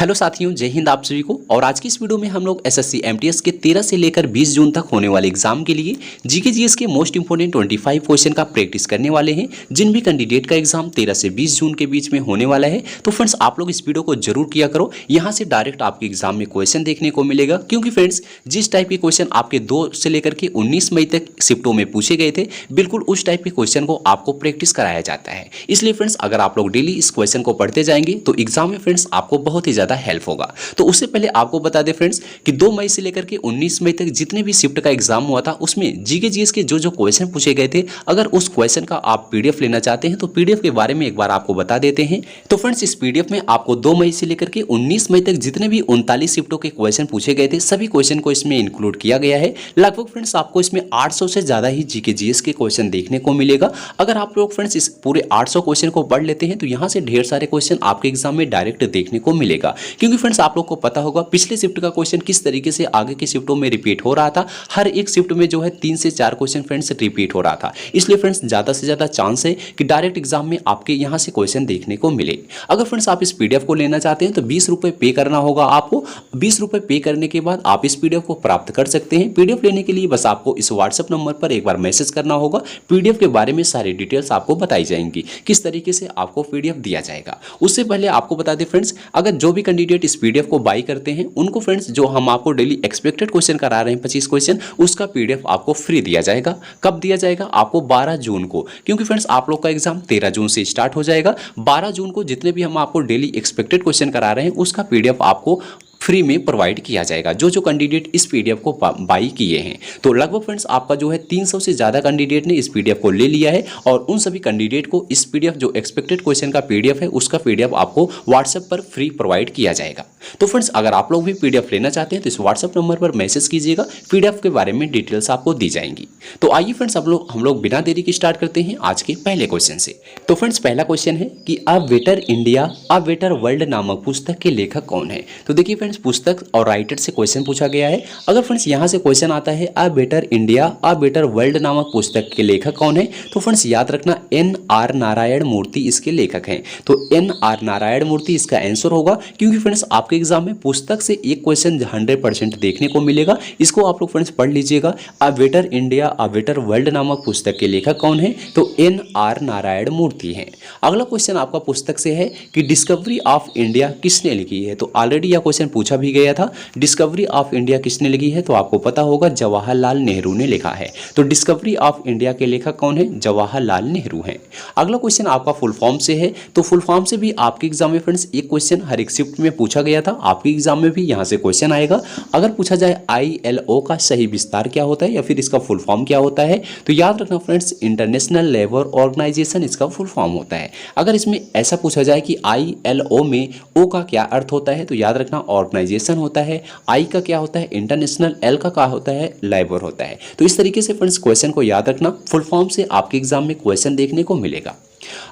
Hello साथियों, जय हिंद आप सभी को। और आज की इस वीडियो में हम लोग एसएससी एमटीएस के 13 से लेकर 20 जून तक होने वाले एग्जाम के लिए जीके जीएस के मोस्ट इंपोर्टेंट 25 क्वेश्चन का प्रैक्टिस करने वाले हैं, जिन भी कैंडिडेट का एग्जाम 13 से 20 जून के बीच में होने वाला है। तो फ्रेंड्स, आप लोग इस वीडियो को जरूर किया करो, यहाँ से डायरेक्ट आपके एग्जाम में क्वेश्चन देखने को मिलेगा। क्योंकि फ्रेंड्स, जिस टाइप के क्वेश्चन आपके 2 से लेकर के 19 मई तक शिफ्टों में पूछे गए थे, बिल्कुल उस टाइप के क्वेश्चन को आपको प्रैक्टिस कराया जाता है। इसलिए फ्रेंड्स, अगर आप लोग डेली इस क्वेश्चन को पढ़ते जाएंगे तो एग्जाम में फ्रेंड्स आपको बहुत ही ज़्यादा हेल्प होगा। तो उससे पहले आपको बता दें फ्रेंड्स कि 2 मई से लेकर के 19 मई तक जितने भी शिफ्ट का एग्जाम हुआ था, उसमें जीके जीएस के जो क्वेश्चन पूछे गए थे, अगर उस क्वेश्चन का आप पीडीएफ लेना चाहते हैं तो पीडीएफ के बारे में एक बार आपको बता देते हैं। तो फ्रेंड्स, इस पीडीएफ में आपको 2 मई से लेकर के 19 मई तक जितने भी 39 शिफ्टों के क्वेश्चन पूछे गए थे, सभी क्वेश्चन को इसमें इंक्लूड किया गया है। लगभग फ्रेंड्स आपको इसमें 800 से ज़्यादा ही जीके जीएस के क्वेश्चन देखने को मिलेगा। अगर आप लोग फ्रेंड्स इस पूरे 800 क्वेश्चन को पढ़ लेते हैं तो यहाँ से ढेर सारे क्वेश्चन आपके एग्जाम में डायरेक्ट देखने को मिलेगा। क्योंकि फ्रेंड्स, आप लोग को पता होगा पिछले शिफ्ट का क्वेश्चन किस तरीके से आगे के शिफ्टों में रिपीट हो रहा था। हर एक शिफ्ट में जो है 3 से 4 क्वेश्चन फ्रेंड्स रिपीट हो रहा था। इसलिए फ्रेंड्स, ज़्यादा से ज़्यादा चांस है कि डायरेक्ट एग्जाम में आपके यहाँ से क्वेश्चन देखने को मिले। अगर फ्रेंड्स आप इस पीडीएफ को लेना चाहते हैं तो 20 रुपये पे करना होगा आपको। 20 रुपये पे करने के बाद आप इस पीडीएफ को प्राप्त कर सकते हैं। पीडीएफ लेने के लिए बस आपको इस व्हाट्सएप नंबर पर एक बार मैसेज करना होगा। पीडीएफ के बारे में सारी डिटेल्स आपको बताई जाएंगी, किस तरीके से आपको पीडीएफ दिया जाएगा। उससे पहले आपको बता दें फ्रेंड्स, अगर जो भी कैंडिडेट इस पीडीएफ को बाई करते हैं उनको फ्रेंड्स जो हम आपको डेली एक्सपेक्टेड क्वेश्चन करा रहे हैं 25 क्वेश्चन, उसका पीडीएफ आपको फ्री दिया जाएगा। कब दिया जाएगा? आपको 12 जून को। क्योंकि फ्रेंड्स आप लोग का एग्जाम 13 जून से स्टार्ट हो जाएगा। 12 जून को जितने भी हम आपको डेली एक्सपेक्टेड क्वेश्चन करा रहे हैं उसका पीडीएफ आपको फ्री में प्रोवाइड किया जाएगा, जो कैंडिडेट इस पीडीएफ को बाई किए हैं। तो लगभग फ्रेंड्स आपका जो है 300 से ज़्यादा कैंडिडेट ने इस पीडीएफ को ले लिया है। और उन सभी कैंडिडेट को इस पीडीएफ जो एक्सपेक्टेड क्वेश्चन का पीडीएफ है, उसका पीडीएफ आपको व्हाट्सएप पर फ्री प्रोवाइड किया जाएगा। तो फ्रेंड्स, अगर आप लोग भी पीडीएफ लेना चाहते हैं तो इस व्हाट्सएप नंबर पर मैसेज कीजिएगा, पीडीएफ के बारे में डिटेल्स आपको दी जाएंगी। तो आइए फ्रेंड्स, हम लोग बिना देरी की स्टार्ट करते हैं आज के पहले क्वेश्चन से। तो फ्रेंड्स, पहला क्वेश्चन है कि a better India a better world नामक पुस्तक के लेखक कौन है। तो देखिए फ्रेंड्स, पुस्तक और राइटर से क्वेश्चन पूछा गया है। अगर फ्रेंड्स यहाँ से क्वेश्चन आता है a better India a better world नामक पुस्तक के लेखक कौन है, तो फ्रेंड्स याद रखना NR नारायण मूर्ति इसके लेखक हैं। तो NR नारायण मूर्ति इसका आंसर होगा। क्योंकि फ्रेंड्स आपके एग्जाम में पुस्तक से एक क्वेश्चन 100% देखने को मिलेगा। इसको आप लोग फ्रेंड्स पढ़ लीजिएगा। A better India a better world नामक पुस्तक के लेखक कौन है, तो NR नारायण मूर्ति हैं। अगला क्वेश्चन आपका पुस्तक से है कि डिस्कवरी ऑफ इंडिया किसने लिखी है। तो ऑलरेडी यह क्वेश्चन पूछा भी गया था। डिस्कवरी ऑफ इंडिया किसने लिखी है, तो आपको पता होगा जवाहरलाल नेहरू ने लिखा है। तो डिस्कवरी ऑफ इंडिया के लेखक कौन है, जवाहरलाल नेहरू हैं। अगला क्वेश्चन आपका फुल फॉर्म से है। तो फुल फॉर्म से भी आपके एग्जाम में फ्रेंड्स एक क्वेश्चन हर एक शिफ्ट में पूछा गया था। आपके एग्जाम में भी यहाँ से क्वेश्चन आएगा। अगर पूछा जाए ILO का सही विस्तार क्या होता है या फिर इसका फुल फॉर्म क्या होता है, तो याद रखना फ्रेंड्स इंटरनेशनल लेबर ऑर्गेनाइजेशन इसका फुल फॉर्म होता है। अगर इसमें ऐसा पूछा जाए कि ILO में O का क्या अर्थ होता है, तो याद रखना ऑर्गेनाइजेशन होता है। I का क्या होता है, इंटरनेशनल। L का क्या होता है, लेबर होता है। तो इस तरीके से फ्रेंड्स क्वेश्चन को याद रखना, फुल फॉर्म से आपके एग्जाम में क्वेश्चन देखने को मिलेगा।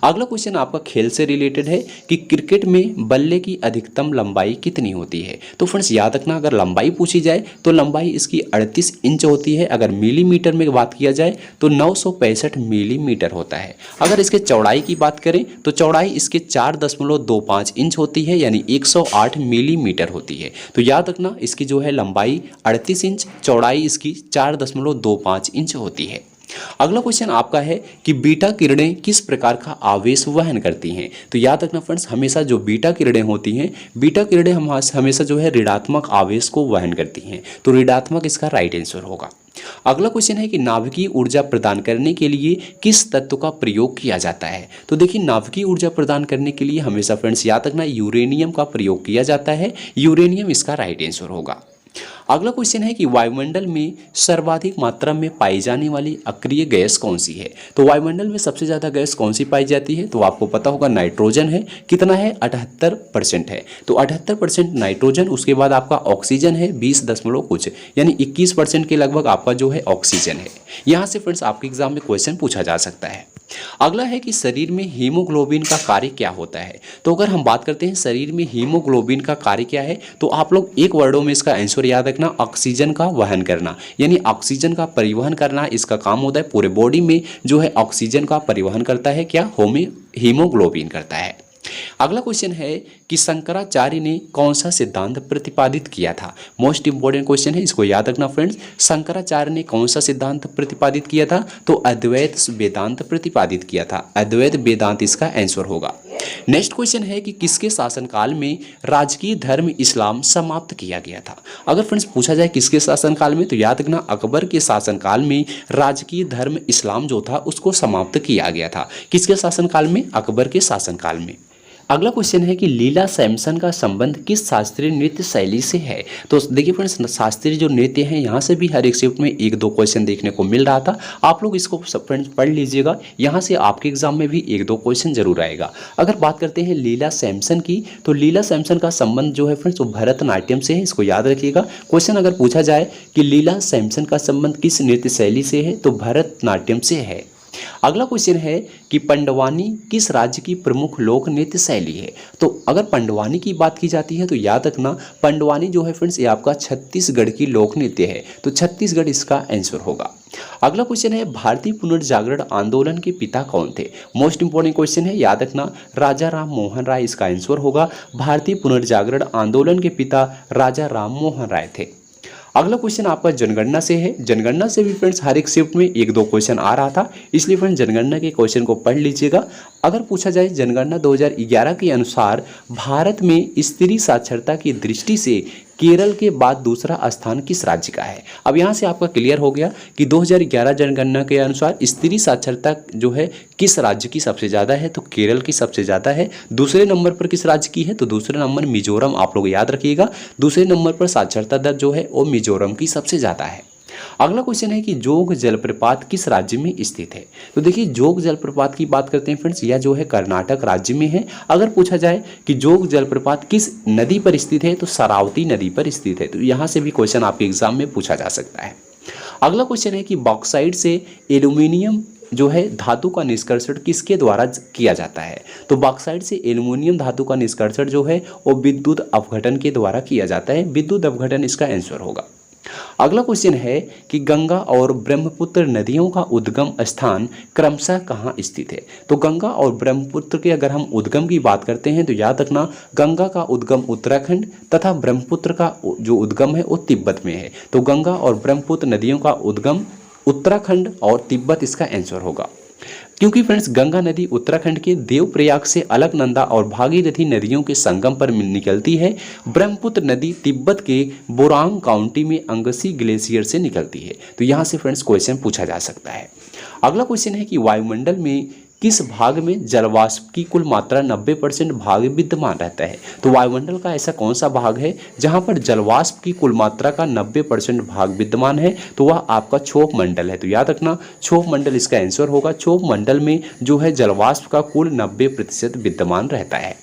अगला क्वेश्चन आपका खेल से रिलेटेड है कि क्रिकेट में बल्ले की अधिकतम लंबाई कितनी होती है। तो फ्रेंड्स याद रखना, अगर लंबाई पूछी जाए तो लंबाई इसकी 38 इंच होती है। अगर मिलीमीटर में बात किया जाए तो 965 मिलीमीटर होता है। अगर इसके चौड़ाई की बात करें तो चौड़ाई इसके 4.25 इंच होती है, यानी 108 मिलीमीटर होती है। तो याद रखना, इसकी जो है लंबाई 38 इंच, चौड़ाई इसकी 4.25 इंच होती है। अगला क्वेश्चन आपका है कि बीटा किरणें किस प्रकार का आवेश वहन करती हैं। तो याद रखना फ्रेंड्स, हमेशा जो बीटा किरणें होती हैं, बीटा किरणें हमेशा जो है ऋणात्मक आवेश को वहन करती हैं। तो ऋणात्मक इसका राइट आंसर होगा। अगला क्वेश्चन है कि नाभिकीय ऊर्जा प्रदान करने के लिए किस तत्व का प्रयोग किया जाता है। तो देखिए, नाभिकीय ऊर्जा प्रदान करने के लिए हमेशा फ्रेंड्स याद रखना यूरेनियम का प्रयोग किया जाता है। यूरेनियम इसका राइट आंसर होगा। अगला क्वेश्चन है कि वायुमंडल में सर्वाधिक मात्रा में पाई जाने वाली अक्रिय गैस कौन सी है। तो वायुमंडल में सबसे ज़्यादा गैस कौन सी पाई जाती है, तो आपको पता होगा नाइट्रोजन है। कितना है, 78% है। तो 78% नाइट्रोजन, उसके बाद आपका ऑक्सीजन है 20 दशमलव कुछ, यानी 21% के लगभग आपका जो है ऑक्सीजन है। यहाँ से फ्रेंड्स आपके एग्जाम में क्वेश्चन पूछा जा सकता है। अगला है कि शरीर में हीमोग्लोबिन का कार्य क्या होता है। तो अगर हम बात करते हैं शरीर में हीमोग्लोबिन का कार्य क्या है, तो आप लोग एक वर्डों में इसका आंसर याद रखना, ऑक्सीजन का वहन करना, यानी ऑक्सीजन का परिवहन करना इसका काम होता है। पूरे बॉडी में जो है ऑक्सीजन का परिवहन करता है क्या, हीमोग्लोबिन करता है। अगला क्वेश्चन है कि शंकराचार्य ने कौन सा सिद्धांत प्रतिपादित किया था। मोस्ट इंपॉर्टेंट क्वेश्चन है, इसको याद रखना फ्रेंड्स। शंकराचार्य ने कौन सा सिद्धांत प्रतिपादित किया था, तो अद्वैत वेदांत प्रतिपादित किया था। अद्वैत वेदांत इसका आंसर होगा। नेक्स्ट क्वेश्चन है कि किसके शासनकाल में राजकीय धर्म इस्लाम समाप्त किया गया था। अगर फ्रेंड्स पूछा जाए किसके शासनकाल में, तो याद रखना अकबर के शासनकाल में राजकीय धर्म इस्लाम जो था उसको समाप्त किया गया था। किसके शासनकाल में, अकबर के शासनकाल में। अगला क्वेश्चन है कि लीला सैमसन का संबंध किस शास्त्रीय नृत्य शैली से है। तो देखिए फ्रेंड्स, शास्त्रीय जो नृत्य हैं यहाँ से भी हर एक शिफ्ट में एक दो क्वेश्चन देखने को मिल रहा था। आप लोग इसको फ्रेंड्स पढ़ लीजिएगा, यहाँ से आपके एग्जाम में भी एक दो क्वेश्चन जरूर आएगा। अगर बात करते हैं लीला सैमसन की, तो लीला सैमसन का संबंध जो है फ्रेंड्स वो भरतनाट्यम से है, इसको याद रखिएगा। क्वेश्चन अगर पूछा जाए कि लीला सैमसन का संबंध किस नृत्य शैली से है, तो भरतनाट्यम से है। अगला क्वेश्चन है कि पंडवानी किस राज्य की प्रमुख लोक नृत्य शैली है। तो अगर पंडवानी की बात की जाती है तो याद रखना पंडवानी जो है फ्रेंड्स ये आपका छत्तीसगढ़ की लोक नृत्य है, तो छत्तीसगढ़ इसका आंसर होगा। अगला क्वेश्चन है भारतीय पुनर्जागरण आंदोलन के पिता कौन थे। मोस्ट इंपोर्टेंट क्वेश्चन है, याद रखना राजा राम मोहन राय इसका आंसर होगा। भारतीय पुनर्जागरण आंदोलन के पिता राजा राम मोहन राय थे। अगला क्वेश्चन आपका जनगणना से है। जनगणना से भी फ्रेंड्स हर एक शिफ्ट में एक दो क्वेश्चन आ रहा था, इसलिए फ्रेंड्स जनगणना के क्वेश्चन को पढ़ लीजिएगा। अगर पूछा जाए जनगणना 2011 के अनुसार भारत में स्त्री साक्षरता की दृष्टि से केरल के बाद दूसरा स्थान किस राज्य का है। अब यहाँ से आपका क्लियर हो गया कि 2011 जनगणना के अनुसार स्त्री साक्षरता जो है किस राज्य की सबसे ज़्यादा है, तो केरल की सबसे ज़्यादा है। दूसरे नंबर पर किस राज्य की है, तो दूसरे नंबर मिजोरम, आप लोग याद रखिएगा। दूसरे नंबर पर साक्षरता दर जो है वो मिजोरम की सबसे ज़्यादा है। अगला क्वेश्चन है कि जोग जलप्रपात किस राज्य में स्थित है। तो देखिए जोग जलप्रपात की बात करते हैं फ्रेंड्स, यह जो है कर्नाटक राज्य में है। अगर पूछा जाए कि जोग जलप्रपात किस नदी पर स्थित है, तो शरावती नदी पर स्थित है। तो यहाँ से भी क्वेश्चन आपके एग्जाम में पूछा जा सकता है। अगला क्वेश्चन है कि बॉक्साइट से एल्यूमिनियम जो है धातु का निष्कर्षण किसके द्वारा किया जाता है। तो बॉक्साइट से एल्यूमिनियम धातु का निष्कर्षण जो है वो विद्युत अपघटन के द्वारा किया जाता है। विद्युत अपघटन इसका आंसर होगा। अगला क्वेश्चन है कि गंगा और ब्रह्मपुत्र नदियों का उद्गम स्थान क्रमशः कहाँ स्थित है। तो गंगा और ब्रह्मपुत्र के अगर हम उद्गम की बात करते हैं तो याद रखना गंगा का उद्गम उत्तराखंड तथा ब्रह्मपुत्र का जो उद्गम है वो तिब्बत में है। तो गंगा और ब्रह्मपुत्र नदियों का उद्गम उत्तराखंड और तिब्बत इसका आंसर होगा। क्योंकि फ्रेंड्स गंगा नदी उत्तराखंड के देवप्रयाग से अलकनंदा और भागीरथी नदियों के संगम पर निकलती है। ब्रह्मपुत्र नदी तिब्बत के बोरांग काउंटी में अंगसी ग्लेशियर से निकलती है। तो यहाँ से फ्रेंड्स क्वेश्चन पूछा जा सकता है। अगला क्वेश्चन है कि वायुमंडल में किस भाग में जलवाष्प की कुल मात्रा 90% भाग विद्यमान रहता है। तो वायुमंडल का ऐसा कौन सा भाग है जहां पर जलवाष्प की कुल मात्रा का 90% भाग विद्यमान है, तो वह आपका क्षोभ मंडल है। तो याद रखना क्षोभ मंडल इसका आंसर होगा। क्षोभ मंडल में जो है जलवाष्प का कुल 90% विद्यमान रहता है।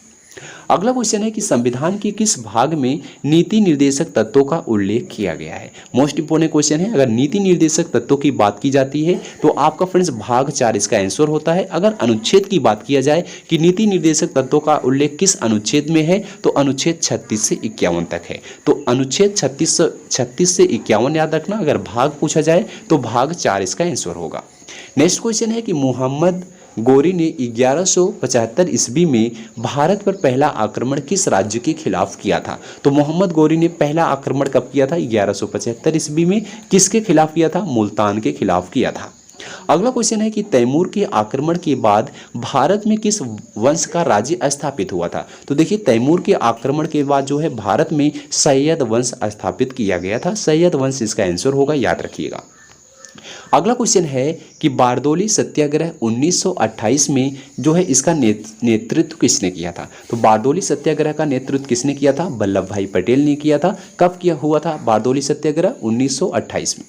अगला क्वेश्चन है कि संविधान के किस भाग में नीति निर्देशक तत्वों का उल्लेख किया गया है। मोस्ट इंपोर्टेंट क्वेश्चन है। अगर नीति निर्देशक तत्वों की बात की जाती है तो आपका फ्रेंड्स भाग 4 इसका आंसर होता है। अगर अनुच्छेद की बात किया जाए कि नीति निर्देशक तत्वों का उल्लेख किस अनुच्छेद में है, तो अनुच्छेद 36 से 51 तक है। तो अनुच्छेद 36 से 51 याद रखना। अगर भाग पूछा जाए तो भाग 4 इसका आंसर होगा। नेक्स्ट क्वेश्चन है कि मोहम्मद गोरी ने 1175 ईस्वी में भारत पर पहला आक्रमण किस राज्य के खिलाफ किया था। तो मोहम्मद गोरी ने पहला आक्रमण कब किया था, 1175 ईस्वी में। किसके खिलाफ किया था, मुल्तान के खिलाफ किया था। अगला क्वेश्चन है कि तैमूर के आक्रमण के बाद भारत में किस वंश का राज्य स्थापित हुआ था। तो देखिए तैमूर के आक्रमण के बाद जो है भारत में सैयद वंश स्थापित किया गया था। सैयद वंश इसका आंसर होगा, याद रखिएगा। अगला क्वेश्चन है कि बारदोली सत्याग्रह 1928 में जो है इसका नेतृत्व किसने किया था। तो बारदोली सत्याग्रह का नेतृत्व किसने किया था, वल्लभ भाई पटेल ने किया था। कब किया हुआ था बारदोली सत्याग्रह, 1928 में।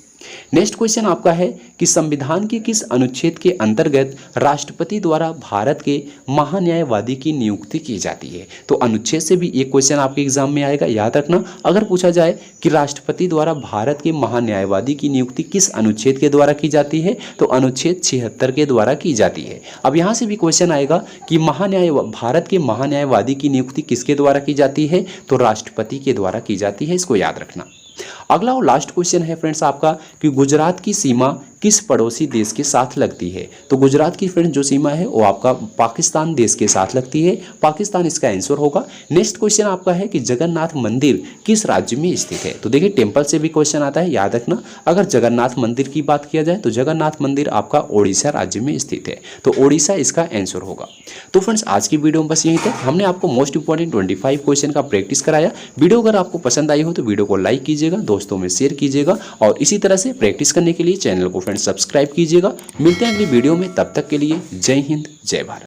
नेक्स्ट क्वेश्चन आपका है कि संविधान के किस अनुच्छेद के अंतर्गत राष्ट्रपति द्वारा भारत के महान्यायवादी की नियुक्ति की जाती है। तो अनुच्छेद से भी एक क्वेश्चन आपके एग्जाम में आएगा, याद रखना। अगर पूछा जाए कि राष्ट्रपति द्वारा भारत के महान्यायवादी की नियुक्ति किस अनुच्छेद के द्वारा की जाती है, तो अनुच्छेद 76 के द्वारा की जाती है। अब यहाँ से भी क्वेश्चन आएगा कि भारत के महान्यायवादी की नियुक्ति किसके द्वारा की जाती है, तो राष्ट्रपति के द्वारा की जाती है। इसको याद रखना। अगला और लास्ट क्वेश्चन है फ्रेंड्स आपका कि गुजरात की सीमा किस पड़ोसी देश के साथ लगती है? तो गुजरात की फ्रेंड जो सीमा है वो आपका पाकिस्तान देश के साथ लगती है, पाकिस्तान इसका आंसर होगा। नेक्स्ट क्वेश्चन आपका है कि जगन्नाथ मंदिर किस राज्य में स्थित है? तो देखिए टेम्पल से भी क्वेश्चन आता है, याद रखना। अगर जगन्नाथ मंदिर की बात किया जाए तो जगन्नाथ मंदिर आपका ओडिशा राज्य में स्थित है, तो ओडिशा इसका आंसर होगा। तो फ्रेंड्स आज की वीडियो में बस यही तक। हमने आपको मोस्ट इंपॉर्टेंट 25 क्वेश्चन का प्रैक्टिस कराया। वीडियो अगर आपको पसंद आई हो तो वीडियो को लाइक कीजिएगा, दोस्तों में शेयर कीजिएगा और इसी तरह से प्रैक्टिस करने के लिए चैनल को फ्रेंड्स सब्सक्राइब कीजिएगा। मिलते हैं अगली वीडियो में, तब तक के लिए जय हिंद जय भारत।